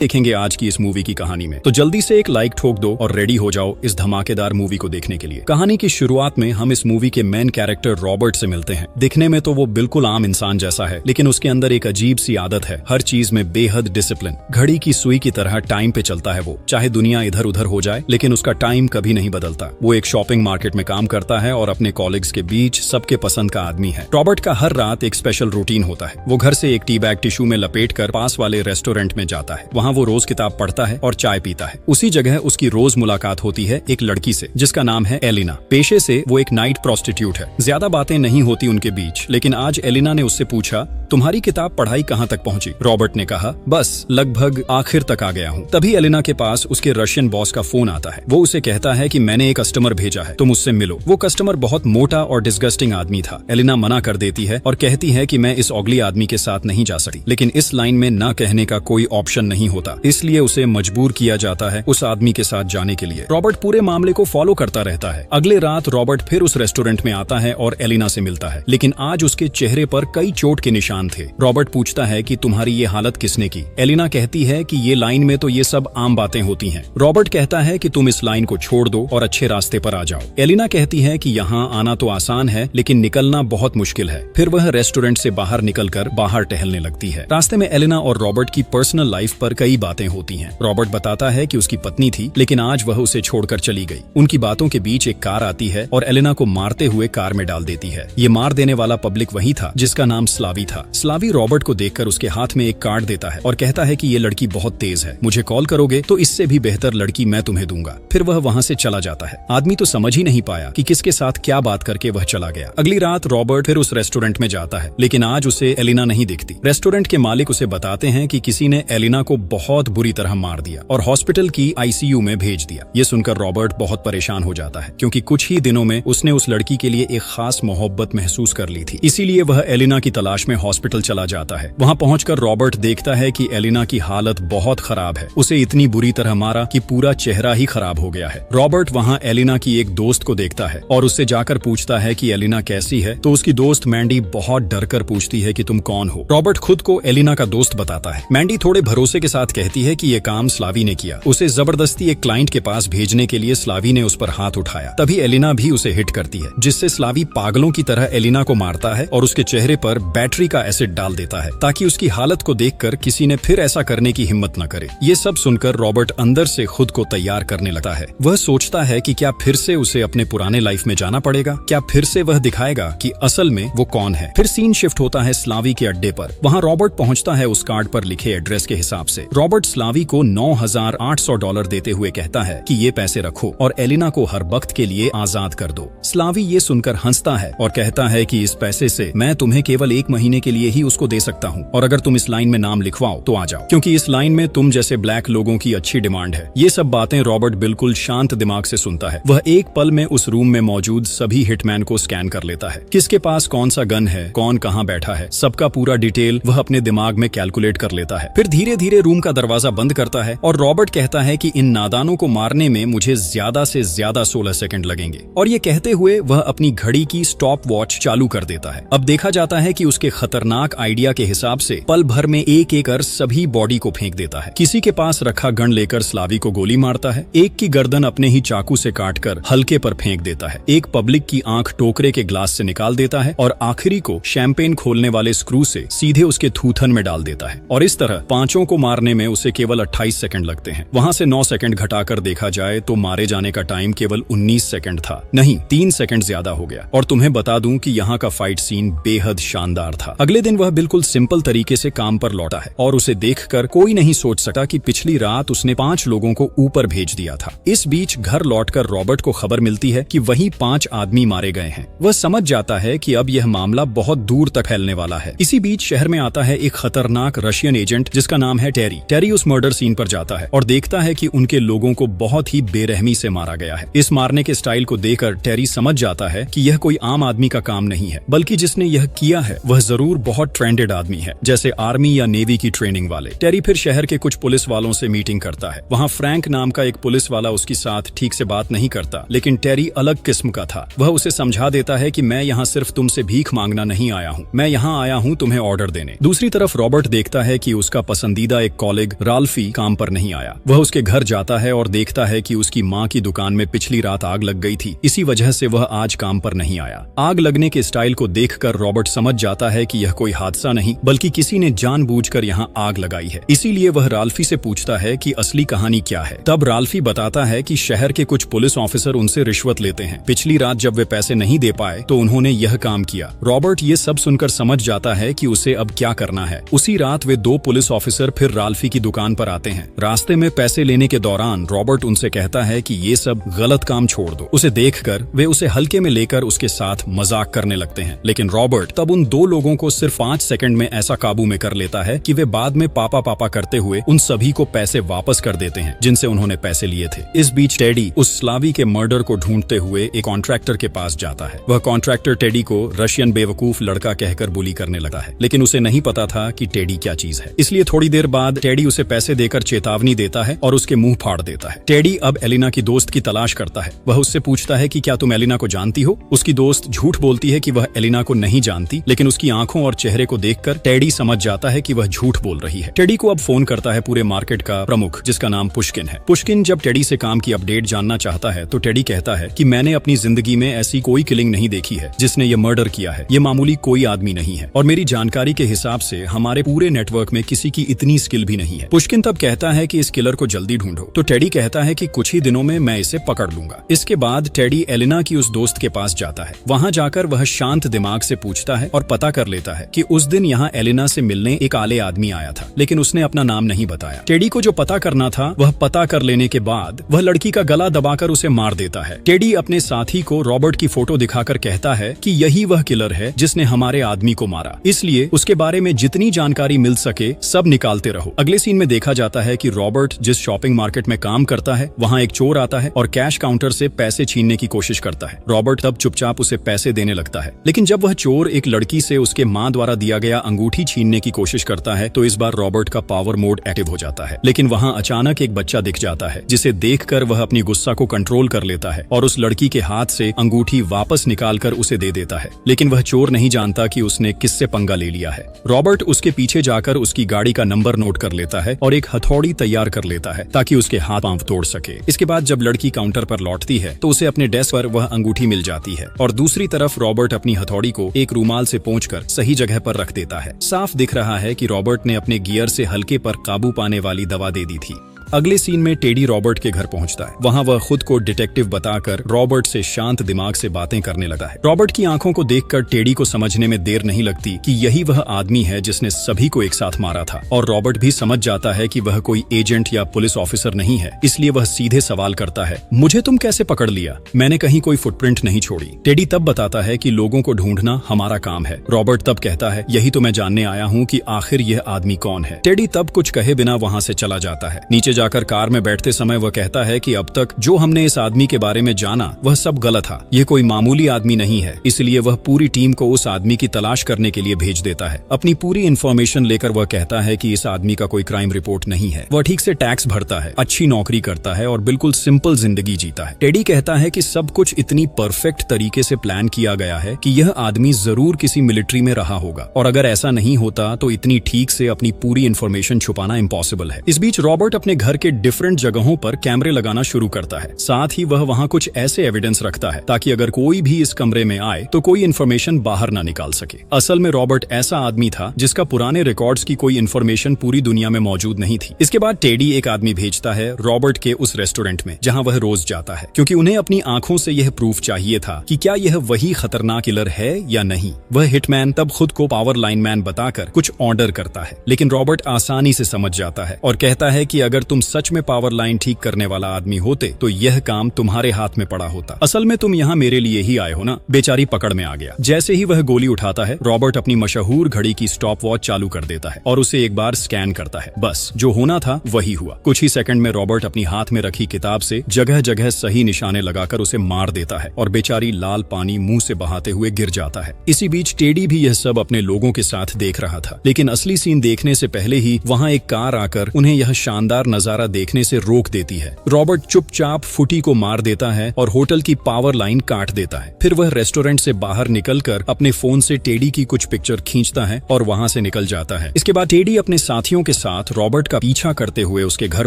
देखेंगे आज की इस मूवी की कहानी में। तो जल्दी से एक लाइक ठोक दो और रेडी हो जाओ इस धमाकेदार मूवी को देखने के लिए। कहानी की शुरुआत में हम इस मूवी के मेन कैरेक्टर रॉबर्ट से मिलते हैं। दिखने में तो वो बिल्कुल आम इंसान जैसा है, लेकिन उसके अंदर एक अजीब सी आदत है, हर चीज में बेहद डिसिप्लिन। घड़ी की सुई की तरह टाइम पे चलता है वो, चाहे दुनिया इधर उधर हो जाए, लेकिन उसका टाइम कभी नहीं बदलता। वो एक शॉपिंग मार्केट में काम करता है और अपने कॉलीग्स के बीच सबके पसंद का आदमी है। रॉबर्ट का हर रात एक स्पेशल रूटीन होता है। वो घर से एक टी बैग टिश्यू में लपेट कर पास वाले रेस्टोरेंट में जाता है। वहाँ वो रोज किताब पढ़ता है और चाय पीता है। उसी जगह उसकी रोज मुलाकात होती है एक लड़की से जिसका नाम है एलिना। पेशे से वो एक नाइट प्रोस्टिट्यूट है। ज्यादा बातें नहीं होती उनके बीच, लेकिन आज एलिना ने उससे पूछा, तुम्हारी किताब पढ़ाई कहाँ तक पहुंची? रॉबर्ट ने कहा, बस लगभग आखिर तक आ गया हूँ। तभी एलिना के पास उसके रशियन बॉस का फोन आता है। वो उसे कहता है कि मैंने एक कस्टमर भेजा है, तुम उससे मिलो। वो कस्टमर बहुत मोटा और डिस्गस्टिंग आदमी था। एलिना मना कर देती है और कहती है कि मैं इस ऑगली आदमी के साथ नहीं जा सकती, लेकिन इस लाइन में ना कहने का कोई ऑप्शन नहीं होता, इसलिए उसे मजबूर किया जाता है उस आदमी के साथ जाने के लिए। रॉबर्ट पूरे मामले को फॉलो करता रहता है। अगले रात रॉबर्ट फिर उस रेस्टोरेंट में आता है और एलिना से मिलता है, लेकिन आज उसके चेहरे पर कई चोट के निशान थे। रॉबर्ट पूछता है कि तुम्हारी ये हालत किसने की? एलिना कहती है कि ये लाइन में तो ये सब आम बातें होती हैं। रॉबर्ट कहता है कि तुम इस लाइन को छोड़ दो और अच्छे रास्ते पर आ जाओ। एलिना कहती है कि यहाँ आना तो आसान है, लेकिन निकलना बहुत मुश्किल है। फिर वह रेस्टोरेंट से बाहर निकलकर बाहर टहलने लगती है। रास्ते में एलिना और रॉबर्ट की पर्सनल लाइफ पर कई बातें होती हैं। रॉबर्ट बताता है कि उसकी पत्नी थी, लेकिन आज वह उसे छोड़कर चली गई। उनकी बातों के बीच एक कार आती है और एलिना को मारते हुए कार में डाल देती है। ये मार देने वाला पब्लिक वही था जिसका नाम स्लावी था। स्लावी रॉबर्ट को देखकर उसके हाथ में एक कार्ड देता है और कहता है कि ये लड़की बहुत तेज है, मुझे कॉल करोगे तो इससे भी बेहतर लड़की मैं तुम्हें दूंगा। फिर वह वहाँ से चला जाता है। आदमी तो समझ ही नहीं पाया कि किसके साथ क्या बात करके वह चला गया। अगली रात रॉबर्ट फिर उस रेस्टोरेंट में जाता है, लेकिन आज उसे एलिना नहीं दिखती। रेस्टोरेंट के मालिक उसे बताते हैं कि किसी ने एलिना को बहुत बुरी तरह मार दिया और हॉस्पिटल की आईसीयू में भेज दिया। ये सुनकर रॉबर्ट बहुत परेशान हो जाता है, क्योंकि कुछ ही दिनों में उसने उस लड़की के लिए एक खास मोहब्बत महसूस कर ली थी। इसीलिए वह एलिना की तलाश में हॉस्पिटल चला जाता है। वहाँ पहुंचकर रॉबर्ट देखता है कि एलिना की हालत बहुत खराब है। उसे इतनी बुरी तरह मारा कि पूरा चेहरा ही खराब हो गया है। रॉबर्ट वहाँ एलिना की एक दोस्त को देखता है और उससे जाकर पूछता है कि एलिना कैसी है। तो उसकी दोस्त मैंडी बहुत डर कर पूछती है कि तुम कौन हो? रॉबर्ट खुद को एलिना का दोस्त बताता है। मैंडी थोड़े भरोसे के साथ कहती है कि ये काम स्लावी ने किया। उसे जबरदस्ती एक क्लाइंट के पास भेजने के लिए स्लावी ने उस पर हाथ उठाया। तभी एलिना भी उसे हिट करती है, जिससे स्लावी पागलों की तरह एलिना को मारता है और उसके चेहरे पर बैटरी का एसिड डाल देता है, ताकि उसकी हालत को देखकर किसी ने फिर ऐसा करने की हिम्मत न करे। ये सब सुनकर रॉबर्ट अंदर से खुद को तैयार करने लगता है। वह सोचता है कि क्या फिर से उसे अपने पुराने लाइफ में जाना पड़ेगा? क्या फिर से वह दिखाएगा कि असल में वो कौन है? फिर सीन शिफ्ट होता है स्लावी के अड्डे पर। वहाँ रॉबर्ट पहुँचता है उस कार्ड पर लिखे एड्रेस के हिसाब से। रॉबर्ट स्लावी को $9,800 देते हुए कहता है कि ये पैसे रखो और एलिना को हर वक्त के लिए आजाद कर दो। स्लावी ये सुनकर हंसता है और कहता है कि इस पैसे से मैं तुम्हें केवल 1 महीने के लिए ही उसको दे सकता हूँ, और अगर तुम इस लाइन में नाम लिखवाओ तो आ जाओ, क्योंकि इस लाइन में तुम जैसे ब्लैक लोगों की अच्छी डिमांड है। ये सब बातें रॉबर्ट बिल्कुल शांत दिमाग से सुनता है। वह एक पल में उस रूम में मौजूद सभी हिटमैन को स्कैन कर लेता है। किसके पास कौन सा गन है, कौन कहाँ बैठा है, सबका पूरा डिटेल वह अपने दिमाग में कैलकुलेट कर लेता है। फिर धीरे धीरे रूम का दरवाजा बंद करता है और रॉबर्ट कहता है कि इन नादानों को मारने में मुझे ज्यादा से ज्यादा 16 सेकंड लगेंगे, और ये कहते हुए वह अपनी घड़ी की स्टॉप वॉच चालू कर देता है। अब देखा जाता है कि उसके खतरनाक आइडिया के हिसाब से पल भर में एक एक कर सभी बॉडी को फेंक देता है। किसी के पास रखा गन लेकर स्लावी को गोली मारता है, एक की गर्दन अपने ही चाकू से काटकर हल्के पर फेंक देता है, एक पब्लिक की आंख टोकरे के ग्लास से निकाल देता है और आखिरी को शैंपेन खोलने वाले स्क्रू से सीधे उसके थूथन में डाल देता है। और इस तरह 5 को मारने में उसे केवल 28 सेकंड लगते हैं। वहाँ से 9 सेकंड घटाकर देखा जाए तो मारे जाने का टाइम केवल 19 सेकंड था, नहीं 3 सेकंड ज्यादा हो गया। और तुम्हें बता दूं कि यहाँ का फाइट सीन बेहद शानदार था। अगले दिन वह बिल्कुल सिंपल तरीके से काम पर लौटा है और उसे देखकर कोई नहीं सोच सकता कि पिछली रात उसने 5 लोगों को ऊपर भेज दिया था। इस बीच घर लौटकर रॉबर्ट को खबर मिलती है कि वहीं 5 आदमी मारे गए हैं। वह समझ जाता है कि अब यह मामला बहुत दूर तक फैलने वाला है। इसी बीच शहर में आता है एक खतरनाक रशियन एजेंट जिसका नाम है टेरी। टेरी उस मर्डर सीन पर जाता है और देखता है कि उनके लोगों को बहुत ही बेरहमी से मारा गया है। इस मारने के स्टाइल को देखकर टेरी समझ जाता है कि यह कोई आम आदमी का काम नहीं है, बल्कि जिसने यह किया है वह जरूर बहुत ट्रेंडेड आदमी है, जैसे आर्मी या नेवी की ट्रेनिंग वाले। टेरी फिर शहर के कुछ पुलिस वालों से मीटिंग करता है। वहाँ फ्रैंक नाम का एक पुलिस वाला उसके साथ ठीक से बात नहीं करता, लेकिन टेरी अलग किस्म का था। वह उसे समझा देता है कि मैं यहाँ सिर्फ तुमसे भीख मांगना नहीं आया हूँ, मैं यहाँ आया हूँ तुम्हें ऑर्डर देने। दूसरी तरफ रॉबर्ट देखता है कि उसका पसंदीदा एक कॉलिग राल्फी काम पर नहीं आया। वह उसके घर जाता है और देखता है कि उसकी माँ की दुकान में पिछली रात आग लग गई थी, इसी वजह से वह आज काम पर नहीं आया। आग लगने के स्टाइल को देखकर रॉबर्ट समझ जाता है कि यह कोई हादसा नहीं बल्कि किसी ने जानबूझकर यहाँ आग लगाई है। इसीलिए वह राल्फी से पूछता है कि असली कहानी क्या है। तब राल्फी बताता है कि शहर के कुछ पुलिस ऑफिसर उनसे रिश्वत लेते हैं। पिछली रात जब वे पैसे नहीं दे पाए तो उन्होंने यह काम किया। रॉबर्ट ये सब सुनकर समझ जाता है कि उसे अब क्या करना है। उसी रात वे दो पुलिस ऑफिसर फिर राल्फी की दुकान पर आते हैं। रास्ते में पैसे लेने के दौरान रॉबर्ट उनसे कहता है कि ये सब गलत काम छोड़ दो। उसे देखकर वे उसे हल्के में लेकर उसके साथ मजाक करने लगते हैं, लेकिन रॉबर्ट तब उन दो लोगों को सिर्फ 5 सेकंड में ऐसा काबू में कर लेता है कि वे बाद में पापा पापा करते हुए उन सभी को पैसे वापस कर देते हैं जिनसे उन्होंने पैसे लिए थे। इस बीच टेडी उस स्लावी के मर्डर को ढूंढते हुए एक कॉन्ट्रैक्टर के पास जाता है। वह कॉन्ट्रैक्टर टेडी को रशियन बेवकूफ लड़का कहकर बुली करने लगा है, लेकिन उसे नहीं पता था कि टेडी क्या चीज है। इसलिए थोड़ी देर बाद टेडी उसे पैसे देकर चेतावनी देता है और उसके मुंह फाड़ देता है। टेडी अब एलिना की दोस्त की तलाश करता है। वह उससे पूछता है कि क्या तुम एलिना को जानती हो। उसकी दोस्त झूठ बोलती है कि वह एलिना को नहीं जानती, लेकिन उसकी आंखों और चेहरे को देखकर टेडी समझ जाता है कि वह झूठ बोल रही है। टेडी को अब फोन करता है पूरे मार्केट का प्रमुख, जिसका नाम पुष्किन है। पुष्किन जब टेडी से काम की अपडेट जानना चाहता है तो टेडी कहता है कि मैंने अपनी जिंदगी में ऐसी कोई किलिंग नहीं देखी है जिसने ये मर्डर किया है। ये मामूली कोई आदमी नहीं है और मेरी जानकारी के हिसाब से हमारे पूरे नेटवर्क में किसी की इतनी स्किल भी नहीं है। पुष्किन तब कहता है कि इस किलर को जल्दी ढूंढो, तो टेडी कहता है कि कुछ ही दिनों में मैं इसे पकड़ लूंगा। इसके बाद टेडी एलिना की उस दोस्त के पास जाता है। वहां जाकर वह शांत दिमाग से पूछता है और पता कर लेता है कि उस दिन यहाँ एलिना से मिलने एक काले आदमी आया था, लेकिन उसने अपना नाम नहीं बताया। टेडी को जो पता करना था वह पता कर लेने के बाद वह लड़की का गला दबाकर उसे मार देता है। टेडी अपने साथी को रॉबर्ट की फोटो दिखाकर कहता है कि यही वह किलर है जिसने हमारे आदमी को मारा, इसलिए उसके बारे में जितनी जानकारी मिल सके सब निकालते रहो। अगले सीन में देखा जाता है कि रॉबर्ट जिस शॉपिंग मार्केट में काम करता है वहाँ एक चोर आता है और कैश काउंटर से पैसे छीनने की कोशिश करता है। रॉबर्ट तब चुपचाप उसे पैसे देने लगता है, लेकिन जब वह चोर एक लड़की से उसके माँ द्वारा दिया गया अंगूठी छीनने की कोशिश करता है तो इस बार रॉबर्ट का पावर मोड एक्टिव हो जाता है। लेकिन वहाँ अचानक एक बच्चा दिख जाता है जिसे देखकर वह अपनी गुस्सा को कंट्रोल कर लेता है और उस लड़की के हाथ से अंगूठी वापस निकालकर उसे दे देता है। लेकिन वह चोर नहीं जानता कि उसने किससे पंगा ले लिया है। रॉबर्ट उसके पीछे जाकर उसकी गाड़ी का नंबर नोट कर लेता है और एक हथौड़ी तैयार कर लेता है ताकि उसके हाथ पांव तोड़ सके। इसके बाद जब लड़की काउंटर पर लौटती है तो उसे अपने डेस्क पर वह अंगूठी मिल जाती है और दूसरी तरफ रॉबर्ट अपनी हथौड़ी को एक रूमाल से पोंछकर सही जगह पर रख देता है। साफ दिख रहा है कि रॉबर्ट ने अपने गियर से हल्के पर काबू पाने वाली दवा दे दी थी। अगले सीन में टेडी रॉबर्ट के घर पहुंचता है। वहां वह खुद को डिटेक्टिव बताकर रॉबर्ट से शांत दिमाग से बातें करने लगा है। रॉबर्ट की आंखों को देखकर टेडी को समझने में देर नहीं लगती कि यही वह आदमी है जिसने सभी को एक साथ मारा था और रॉबर्ट भी समझ जाता है कि वह कोई एजेंट या पुलिस ऑफिसर नहीं है। इसलिए वह सीधे सवाल करता है, मुझे तुम कैसे पकड़ लिया? मैंने कहीं कोई फुटप्रिंट नहीं छोड़ी। टेडी तब बताता है कि लोगों को ढूंढना हमारा काम है। रॉबर्ट तब कहता है, यही तो मैं जानने आया हूँ कि आखिर यह आदमी कौन है। टेडी तब कुछ कहे बिना वहाँ से चला जाता है। नीचे जाकर कार में बैठते समय वह कहता है कि अब तक जो हमने इस आदमी के बारे में जाना वह सब गलत था। यह कोई मामूली आदमी नहीं है। इसलिए वह पूरी टीम को उस आदमी की तलाश करने के लिए भेज देता है। अपनी पूरी इन्फॉर्मेशन लेकर वह कहता है कि इस आदमी का कोई क्राइम रिपोर्ट नहीं है। वह ठीक से टैक्स भरता है, अच्छी नौकरी करता है और बिल्कुल सिंपल जिंदगी जीता है। टेडी कहता है कि सब कुछ इतनी परफेक्ट तरीके से प्लान किया गया है कि यह आदमी जरूर किसी मिलिट्री में रहा होगा और अगर ऐसा नहीं होता तो इतनी ठीक से अपनी पूरी इन्फॉर्मेशन छुपाना इम्पॉसिबल है। इस बीच रॉबर्ट अपने घर के डिफरेंट जगहों पर कैमरे लगाना शुरू करता है। साथ ही वह वहां कुछ ऐसे एविडेंस रखता है ताकि अगर कोई भी इस कमरे में आए तो कोई इन्फॉर्मेशन बाहर ना निकाल सके। असल में रॉबर्ट ऐसा आदमी था जिसका पुराने रिकॉर्ड्स की कोई इन्फॉर्मेशन पूरी दुनिया में मौजूद नहीं थी। इसके बाद टेडी एक आदमी भेजता है रॉबर्ट के उस रेस्टोरेंट में जहां वह रोज जाता है, क्योंकि उन्हें अपनी आंखों से यह प्रूफ चाहिए था कि क्या यह वही खतरनाक किलर है या नहीं। वह हिटमैन तब खुद को पावर लाइनमैन बताकर कुछ ऑर्डर करता है, लेकिन रॉबर्ट आसानी से समझ जाता है और कहता है कि अगर तुम सच में पावर लाइन ठीक करने वाला आदमी होते तो यह काम तुम्हारे हाथ में पड़ा होता। असल में तुम यहाँ मेरे लिए ही आए हो ना। बेचारी पकड़ में आ गया। जैसे ही वह गोली उठाता है रॉबर्ट अपनी मशहूर घड़ी की स्टॉप वॉच चालू कर देता है और उसे एक बार स्कैन करता है। बस जो होना था वही हुआ। कुछ ही सेकंड में रॉबर्ट अपनी हाथ में रखी किताब से जगह जगह सही निशाने लगाकर उसे मार देता है और बेचारी लाल पानी मुंह से बहाते हुए गिर जाता है। इसी बीच टेडी भी यह सब अपने लोगों के साथ देख रहा था, लेकिन असली सीन देखने से पहले ही वहाँ एक कार आकर उन्हें यह शानदार नजारा देखने से रोक देती है। रॉबर्ट चुपचाप फुटी को मार देता है और होटल की पावर लाइन काट देता है। फिर वह रेस्टोरेंट से बाहर निकलकर अपने फोन से टेडी की कुछ पिक्चर खींचता है और वहां से निकल जाता है। इसके बाद टेडी अपने साथियों के साथ रॉबर्ट का पीछा करते हुए उसके घर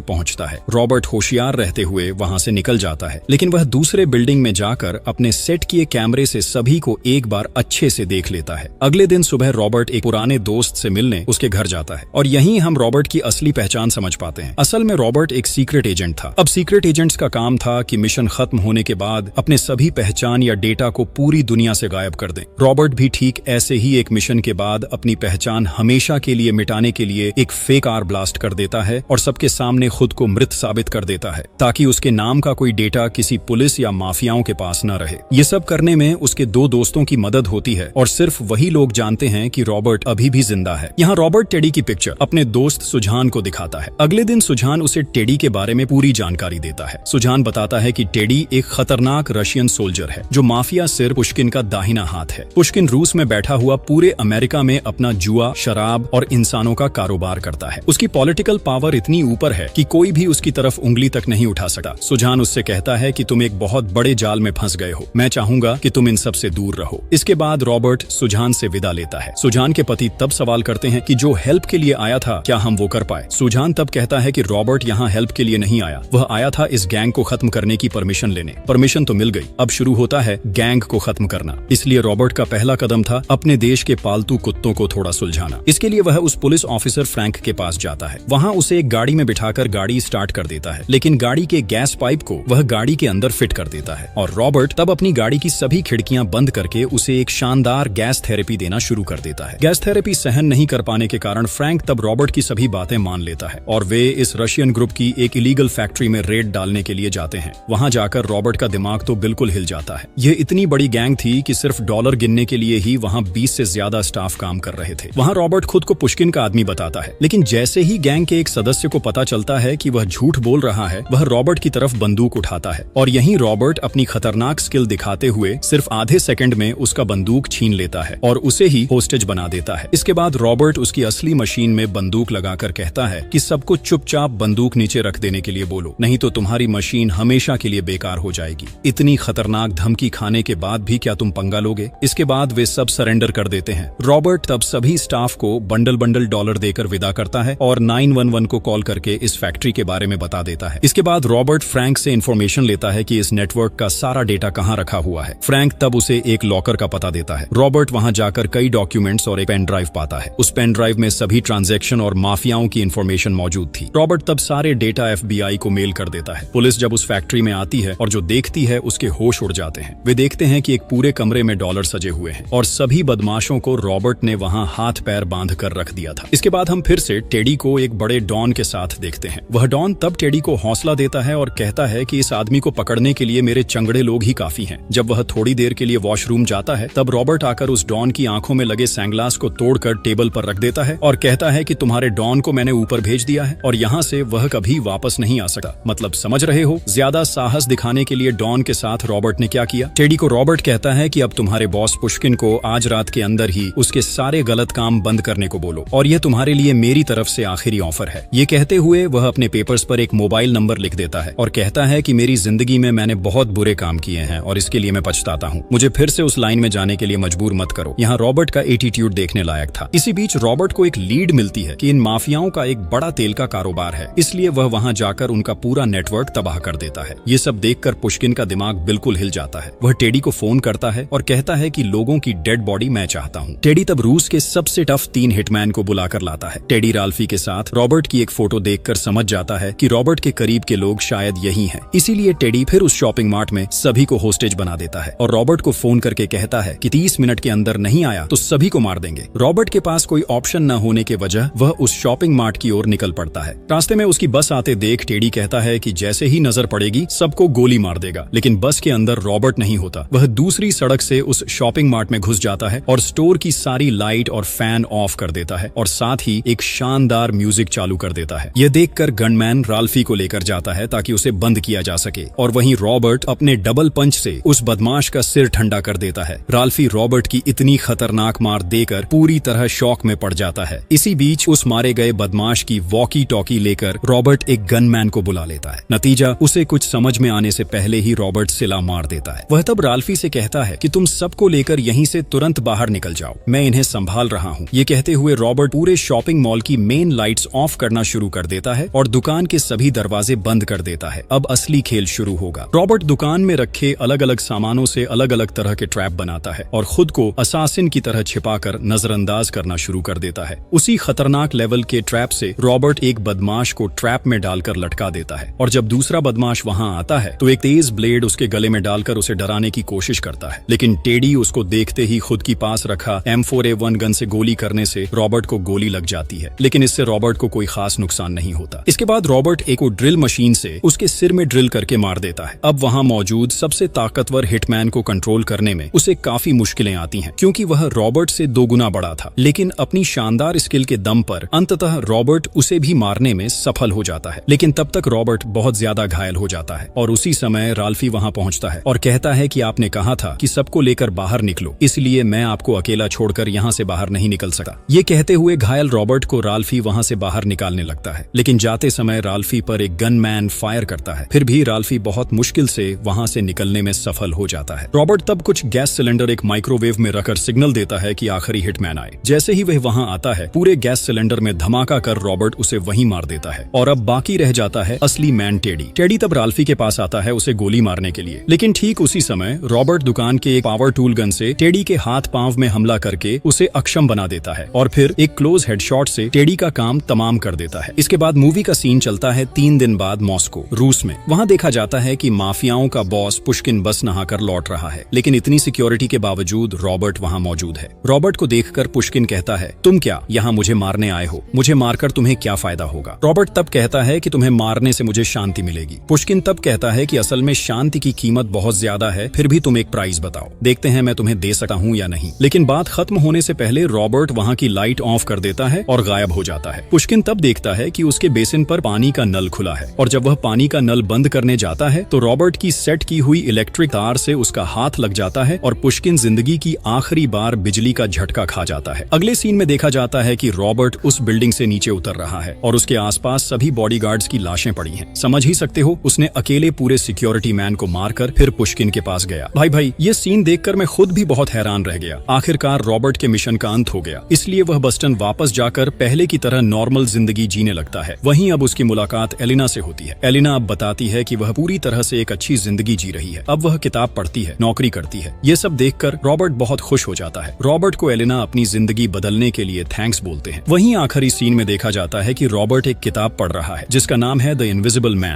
पहुंचता है। रॉबर्ट होशियार रहते हुए वहां से निकल जाता है, लेकिन वह दूसरे बिल्डिंग में जाकर अपने सेट किए कैमरे से सभी को एक बार अच्छे से देख लेता है। अगले दिन सुबह रॉबर्ट एक पुराने दोस्त से मिलने उसके घर जाता है और यहीं हम रॉबर्ट की असली पहचान समझ पाते हैं। असल में रॉबर्ट एक सीक्रेट एजेंट था। अब सीक्रेट एजेंट्स का काम था कि मिशन खत्म होने के बाद अपने सभी पहचान या डेटा को पूरी दुनिया से गायब कर दें। रॉबर्ट भी ठीक ऐसे ही एक मिशन के बाद अपनी पहचान हमेशा के लिए मिटाने के लिए एक फेक कार ब्लास्ट कर देता है और सबके सामने खुद को मृत साबित कर देता है, ताकि उसके नाम का कोई डेटा किसी पुलिस या माफियाओं के पास न रहे। ये सब करने में उसके दो दोस्तों की मदद होती है और सिर्फ वही लोग जानते हैं कि रॉबर्ट अभी भी जिंदा है। यहाँ रॉबर्ट टेडी की पिक्चर अपने दोस्त सुजान को दिखाता है। अगले दिन सुजान उसे टेडी के बारे में पूरी जानकारी देता है। सुजान बताता है कि टेडी एक खतरनाक रशियन सोल्जर है जो माफिया सिर पुश्किन का दाहिना हाथ है। पुश्किन रूस में बैठा हुआ पूरे अमेरिका में अपना जुआ, शराब और इंसानों का कारोबार करता है। उसकी पॉलिटिकल पावर इतनी ऊपर है कि कोई भी उसकी तरफ उंगली तक नहीं उठा सकता। सुजान उससे कहता है कि तुम एक बहुत बड़े जाल में फंस गए हो, मैं चाहूंगा कि तुम इन सब से दूर रहो। इसके बाद रॉबर्ट सुजान से विदा लेता है। सुजान के पति तब सवाल करते हैं कि जो हेल्प के लिए आया था क्या हम वो कर पाए। सुजान तब कहता है कि रॉबर्ट यहाँ हेल्प के लिए नहीं आया, वह आया था इस गैंग को खत्म करने की परमिशन लेने। परमिशन तो मिल गई, अब शुरू होता है गैंग को खत्म करना। इसलिए रॉबर्ट का पहला कदम था अपने देश के पालतू कुत्तों को थोड़ा सुलझाना। इसके लिए वह उस पुलिस ऑफिसर फ्रैंक के पास जाता है। वहाँ उसे एक गाड़ी में बिठाकर गाड़ी स्टार्ट कर देता है, लेकिन गाड़ी के गैस पाइप को वह गाड़ी के अंदर फिट कर देता है और रॉबर्ट तब अपनी गाड़ी की सभी खिड़कियां बंद करके उसे एक शानदार गैस थेरेपी देना शुरू कर देता है। गैस थेरेपी सहन नहीं कर पाने के कारण फ्रैंक तब रॉबर्ट की सभी बातें मान लेता है और वे इस रशियन ग्रुप की एक इलीगल फैक्ट्री में रेड डालने के लिए जाते हैं। वहां जाकर रॉबर्ट का दिमाग तो बिल्कुल हिल जाता है। ये इतनी बड़ी गैंग थी कि सिर्फ डॉलर गिनने के लिए ही वहां 20 से ज्यादा स्टाफ काम कर रहे थे। वहां रॉबर्ट खुद को पुश्किन का आदमी बताता है, लेकिन जैसे ही गैंग के एक सदस्य को पता चलता है कि वह झूठ बोल रहा है, वह रॉबर्ट की तरफ बंदूक उठाता है और यहीं रॉबर्ट अपनी खतरनाक स्किल दिखाते हुए सिर्फ आधे सेकंड में उसका बंदूक छीन लेता है और उसे ही होस्टेज बना देता है। इसके बाद रॉबर्ट उसकी असली मशीन में बंदूक लगाकर कहता है कि सबको चुपचाप बंदूक नीचे रख देने के लिए बोलो, नहीं तो तुम्हारी मशीन हमेशा के लिए बेकार हो जाएगी। इतनी खतरनाक धमकी खाने के बाद भी क्या तुम पंगा लोगे? इसके बाद वे सब सरेंडर कर देते हैं। रॉबर्ट तब सभी स्टाफ को बंडल बंडल डॉलर देकर विदा करता है और 911 को कॉल करके इस फैक्ट्री के बारे में बता देता है। इसके बाद रॉबर्ट फ्रैंक से इंफॉर्मेशन लेता है कि इस नेटवर्क का सारा डेटा कहाँ रखा हुआ है। फ्रैंक तब उसे एक लॉकर का पता देता है। रॉबर्ट वहां जाकर कई डॉक्यूमेंट्स और एक पेन ड्राइव पाता है। उस पेन ड्राइव में सभी ट्रांजैक्शन और माफियाओं की इंफॉर्मेशन मौजूद थी। रॉबर्ट तब सारे डेटा FBI को मेल कर देता है। पुलिस जब उस फैक्ट्री में आती है और जो देखती है उसके होश उड़ जाते हैं। वे देखते हैं कि एक पूरे कमरे में डॉलर सजे हुए हैं और सभी बदमाशों को रॉबर्ट ने वहां हाथ पैर बांध कर रख दिया था। इसके बाद हम फिर से टेडी को एक बड़े डॉन के साथ देखते हैं। वह डॉन तब टेडी को हौसला देता है और कहता है कि इस आदमी को पकड़ने के लिए मेरे चंगड़े लोग ही काफी हैं। जब वह थोड़ी देर के लिए वॉशरूम जाता है तब रॉबर्ट आकर उस डॉन की आंखों में लगे सनग्लास को तोड़कर टेबल पर रख देता है और कहता है कि तुम्हारे डॉन को मैंने ऊपर भेज दिया है और यहाँ से वह कभी वापस नहीं आ सकता। मतलब समझ रहे हो? ज्यादा साहस दिखाने के लिए डॉन के साथ रॉबर्ट ने क्या किया। टेडी को रॉबर्ट कहता है कि अब तुम्हारे बॉस पुश्किन को आज रात के अंदर ही उसके सारे गलत काम बंद करने को बोलो और यह तुम्हारे लिए मेरी तरफ से आखिरी ऑफर है। ये कहते हुए वह अपने पेपर्स पर एक मोबाइल नंबर लिख देता है और कहता है कि मेरी जिंदगी में मैंने बहुत बुरे काम किए हैं और इसके लिए मैं पछताता हूँ। मुझे फिर से उस लाइन में जाने के लिए मजबूर मत करो। यहाँ रॉबर्ट का एटीट्यूड देखने लायक था। इसी बीच रॉबर्ट को एक लीड मिलती है कि इन माफियाओं का एक बड़ा तेल का कारोबार है, इसलिए वह वहां जाकर उनका पूरा नेटवर्क तबाह कर देता है। ये सब देखकर पुश्किन का दिमाग बिल्कुल हिल जाता है। वह टेडी को फोन करता है और कहता है कि लोगों की डेड बॉडी मैं चाहता हूँ। टेडी तब रूस के सबसे टफ 3 हिटमैन को बुलाकर लाता है। टेडी राल्फी के साथ रॉबर्ट की एक फोटो देखकर समझ जाता है कि रॉबर्ट के करीब के लोग शायद यही हैं। इसीलिए टेडी फिर उस शॉपिंग मार्ट में सभी को होस्टेज बना देता है और रॉबर्ट को फोन करके कहता है कि 30 मिनट के अंदर नहीं आया तो सभी को मार देंगे। रॉबर्ट के पास कोई ऑप्शन न होने के वजह वह उस शॉपिंग मार्ट की ओर निकल पड़ता है। रास्ते में उसकी बस आते देख टेडी कहता है कि जैसे ही नजर पड़ेगी सबको गोली मार देगा, लेकिन बस के अंदर रॉबर्ट नहीं होता। वह दूसरी सड़क से उस शॉपिंग मार्ट में घुस जाता है और स्टोर की सारी लाइट और फैन ऑफ कर देता है और साथ ही एक शानदार म्यूजिक चालू कर देता है। यह देखकर गनमैन राल्फी को लेकर जाता है ताकि उसे बंद किया जा सके और वहीं रॉबर्ट अपने डबल पंच से उस बदमाश का सिर ठंडा कर देता है। राल्फी रॉबर्ट की इतनी खतरनाक मार देकर पूरी तरह शॉक में पड़ जाता है। इसी बीच उस मारे गए बदमाश की वॉकी टॉकी लेकर देखकर रॉबर्ट एक गनमैन को बुला लेता है। नतीजा, उसे कुछ समझ में आने से पहले ही रॉबर्ट सिला मार देता है। वह तब राल्फी से कहता है कि तुम सबको लेकर यहीं से तुरंत बाहर निकल जाओ, मैं इन्हें संभाल रहा हूँ। ये कहते हुए रॉबर्ट पूरे शॉपिंग मॉल की मेन लाइट्स ऑफ करना शुरू कर देता है और दुकान के सभी दरवाजे बंद कर देता है। अब असली खेल शुरू होगा। रॉबर्ट दुकान में रखे अलग अलग सामानों से अलग अलग तरह के ट्रैप बनाता है और खुद को असासिन की तरह छिपाकर नजरअंदाज करना शुरू कर देता है। उसी खतरनाक लेवल के ट्रैप से रॉबर्ट एक बदमाश को ट्रैप में डालकर लटका देता है और जब दूसरा बदमाश वहां आता है तो एक तेज ब्लेड उसके गले में डालकर उसे डराने की कोशिश करता है, लेकिन टेडी उसको देखते ही खुद की पास रखा M4A1 गन से गोली करने से रॉबर्ट को गोली लग जाती है, लेकिन इससे रॉबर्ट को कोई खास नुकसान नहीं होता। इसके बाद रॉबर्ट एक ड्रिल मशीन से उसके सिर में ड्रिल करके मार देता है। अब वहां मौजूद सबसे ताकतवर हिटमैन को कंट्रोल करने में उसे काफी मुश्किलें आती हैं, क्योंकि वह रॉबर्ट से 2 गुना बड़ा था। लेकिन अपनी शानदार स्किल के दम पर अंततः रॉबर्ट उसे भी मारने में सफल हो जाता है, लेकिन तब तक रॉबर्ट बहुत ज्यादा घायल हो जाता है और उसी समय राल्फी वहां पहुंचता है और कहता है कि आपने कहा था कि सबको लेकर बाहर निकलो, इसलिए मैं आपको अकेला छोड़कर यहाँ से बाहर नहीं निकल सका। ये कहते हुए घायल रॉबर्ट को राल्फी वहां से बाहर निकालने लगता है, लेकिन जाते समय राल्फी पर एक गनमैन फायर करता है। फिर भी राल्फी बहुत मुश्किल से वहां से निकलने में सफल हो जाता है। रॉबर्ट तब कुछ गैस सिलेंडर एक माइक्रोवेव में रखकर सिग्नल देता है कि आखिरी हिटमैन आए। जैसे ही वह वहां आता है, पूरे गैस सिलेंडर में धमाका कर रॉबर्ट उसे वहीं मार देता है और अब बाकी रह जाता है असली मैन टेडी। टेडी तब राल्फी के पास आता है उसे गोली मारने के लिए, लेकिन ठीक उसी समय रॉबर्ट दुकान के एक पावर टूल गन से टेडी के हाथ पांव में हमला करके उसे अक्षम बना देता है और फिर एक क्लोज हेडशॉट से टेडी का काम तमाम कर देता है। इसके बाद मूवी का सीन चलता है 3 दिन बाद मॉस्को, रूस में। वहां देखा जाता है कि माफियाओं का बॉस पुष्किन बस नहाकर लौट रहा है, लेकिन इतनी सिक्योरिटी के बावजूद रॉबर्ट वहां मौजूद है। रॉबर्ट को देखकर पुष्किन कहता है, तुम क्या यहाँ मुझे मारने आए हो? मुझे मारकर तुम्हें क्या फायदा होगा? रॉबर्ट तब कहता है कि तुम्हें मारने से मुझे शांति मिलेगी। पुष्किन तब कहता है कि असल में शांति की कीमत बहुत ज्यादा है, फिर भी तुम एक प्राइस बताओ, देखते हैं मैं तुम्हें दे सकता हूँ या नहीं। लेकिन बात खत्म होने से पहले रॉबर्ट वहाँ की लाइट ऑफ कर देता है और गायब हो जाता है। पुष्किन तब देखता है कि उसके बेसिन पर पानी का नल खुला है और जब वह पानी का नल बंद करने जाता है तो रॉबर्ट की सेट की हुई इलेक्ट्रिक तार से उसका हाथ लग जाता है और पुष्किन जिंदगी की आखिरी बार बिजली का झटका खा जाता है। अगले सीन में देखा जाता है कि रॉबर्ट उस बिल्डिंग से नीचे उतर रहा है और उसके आसपास सभी बॉडीगार्ड्स की लाशें पड़ी हैं। समझ ही सकते हो, उसने अकेले पूरे सिक्योरिटी मैन को मारकर फिर पुष्किन के पास गया। भाई ये सीन देखकर मैं खुद भी बहुत हैरान रह गया। आखिरकार रॉबर्ट के मिशन का अंत हो गया, इसलिए वह बस्टन वापस जाकर पहले की तरह नॉर्मल जिंदगी जीने लगता है। वहीं अब उसकी मुलाकात एलिना से होती है। एलिना अब बताती है कि वह पूरी तरह से एक अच्छी जिंदगी जी रही है। अब वह किताब पढ़ती है, नौकरी करती है। ये सब देखकर रॉबर्ट बहुत खुश हो जाता है। रॉबर्ट को एलिना अपनी जिंदगी बदलने के लिए थैंक्स बोलते हैं। वहीं आखिरी सीन में देखा जाता है कि रॉबर्ट एक किताब पढ़ रहा है जिसका नाम है द इनविजिबल मैन।